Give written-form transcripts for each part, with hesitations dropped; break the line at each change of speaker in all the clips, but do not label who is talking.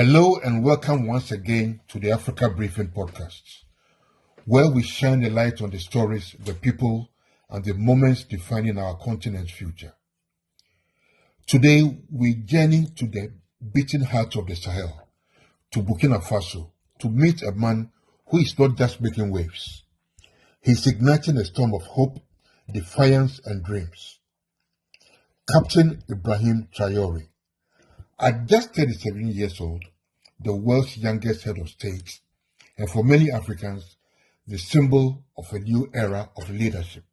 Hello and welcome once again to the Africa Briefing Podcast, where we shine a light on the stories, the people, and the moments defining our continent's future. Today, we journey to the beating heart of the Sahel, to Burkina Faso, to meet a man who is not just making waves. He's igniting a storm of hope, defiance, and dreams. Captain Ibrahim Traoré. At just 37 years old, the world's youngest head of state, and for many Africans, the symbol of a new era of leadership.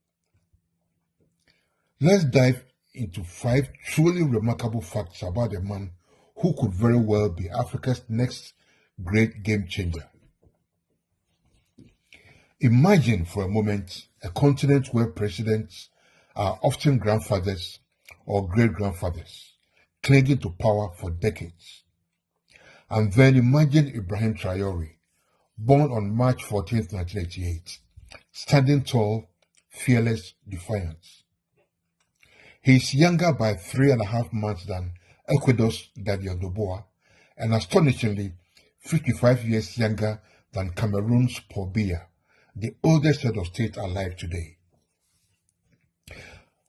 Let's dive into 5 truly remarkable facts about a man who could very well be Africa's next great game changer. Imagine for a moment a continent where presidents are often grandfathers or great-grandfathers, clinging to power for decades. And then imagine Ibrahim Traoré, born on March 14, 1988, standing tall, fearless, defiant. He is younger by 3.5 months than Ecuador's Daniel Dubois, and astonishingly, 55 years younger than Cameroon's Paul Biya, the oldest head of state alive today.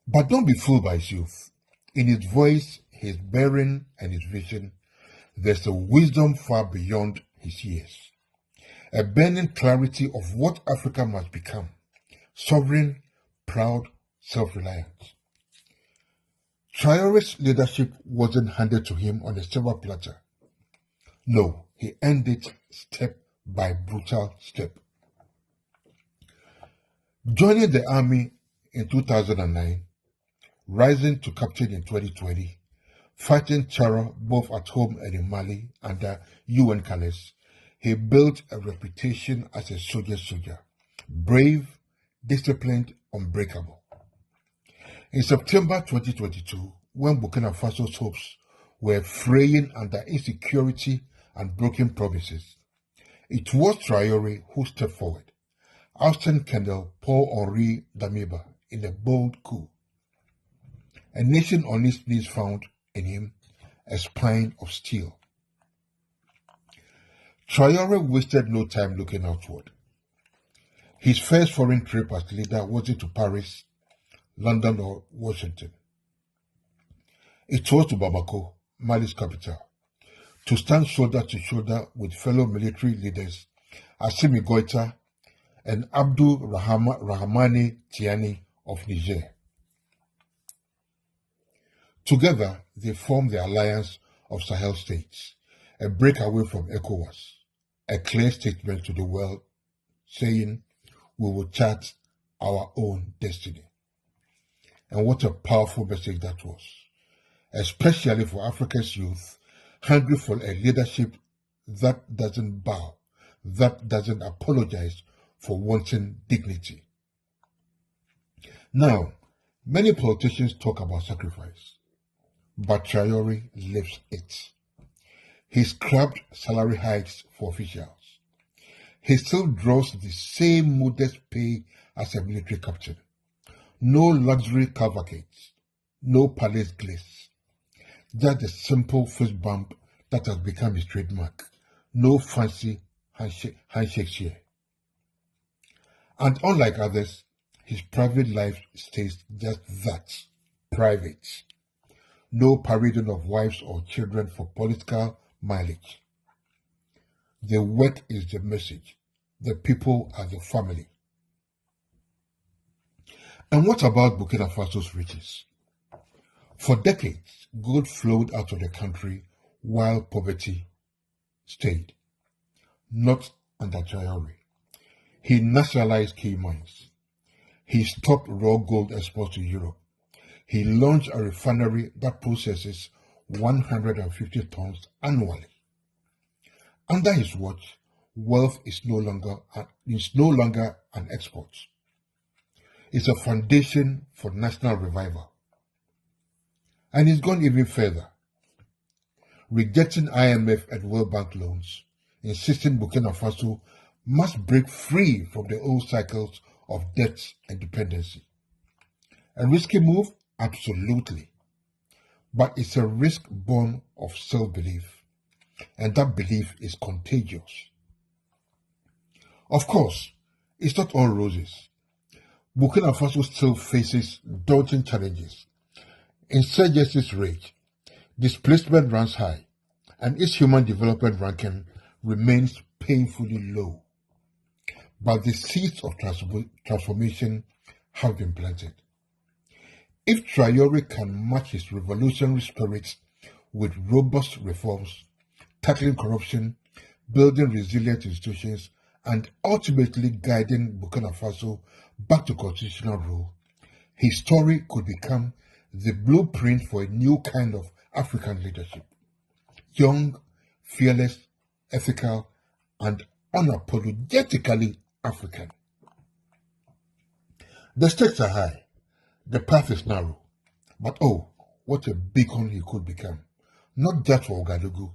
But don't be fooled by his youth. In his voice, his bearing, and his vision, there's a wisdom far beyond his years. A burning clarity of what Africa must become: sovereign, proud, self-reliant. Traoré's leadership wasn't handed to him on a silver platter. No, he earned it step by brutal step. Joining the army in 2009, rising to captain in 2020, fighting terror both at home and in Mali under UN colors, he built a reputation as a soldier, brave, disciplined, unbreakable. In September 2022, when Burkina Faso's hopes were fraying under insecurity and broken promises, it was Traoré who stepped forward, ousting Colonel Paul-Henri Damiba in a bold coup. A nation on its knees found in him a spine of steel. Traoré wasted no time looking outward. His first foreign trip as leader wasn't to Paris, London, or Washington. It was to Bamako, Mali's capital, to stand shoulder to shoulder with fellow military leaders Assimi Goïta and Abdou Rahmani Tiani of Niger. Together, they formed the Alliance of Sahel States, a breakaway from ECOWAS, a clear statement to the world saying, we will chart our own destiny. And what a powerful message that was, especially for Africa's youth, hungry for a leadership that doesn't bow, that doesn't apologize for wanting dignity. Now, many politicians talk about sacrifice, but Traoré lives it. He scrapped salary hikes for officials. He still draws the same modest pay as a military captain. No luxury cavalcades, no palace glaze. Just a simple fist bump that has become his trademark. No fancy handshakes here. And unlike others, his private life stays just that, private. No parading of wives or children for political mileage. The work is the message. The people are the family. And what about Burkina Faso's riches? For decades, gold flowed out of the country while poverty stayed. Not under Traoré. He nationalized key mines. He stopped raw gold exports to Europe. He launched a refinery that processes 150 tons annually. Under his watch, wealth is no longer an export. It's a foundation for national revival. And he's gone even further, rejecting IMF and World Bank loans, insisting Burkina Faso must break free from the old cycles of debt and dependency. A risky move? Absolutely. But it's a risk born of self-belief, and that belief is contagious. Of course, it's not all roses. Burkina Faso still faces daunting challenges. Insurgencies rage, displacement runs high, and its human development ranking remains painfully low. But the seeds of transformation have been planted. If Traoré can match his revolutionary spirit with robust reforms, tackling corruption, building resilient institutions, and ultimately guiding Burkina Faso back to constitutional rule, his story could become the blueprint for a new kind of African leadership. Young, fearless, ethical, and unapologetically African. The stakes are high, the path is narrow, but oh, what a beacon he could become. Not just for Ouagadougou,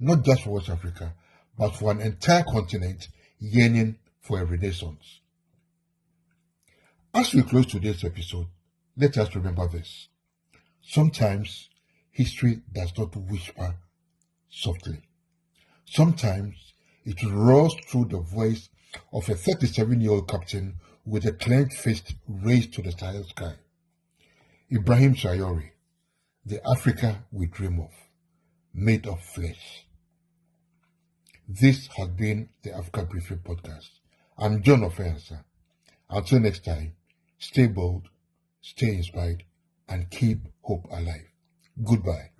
not just for West Africa, but for an entire continent yearning for a renaissance. As we close today's episode, let us remember this. Sometimes history does not whisper softly. Sometimes it roars through the voice of a 37-year-old captain with a clenched fist raised to the Sahel sky. Ibrahim Traoré, the Africa we dream of, made of flesh. This has been the Africa Briefing Podcast. I'm Jon Offei-Ansah. Until next time, stay bold, stay inspired, and keep hope alive. Goodbye.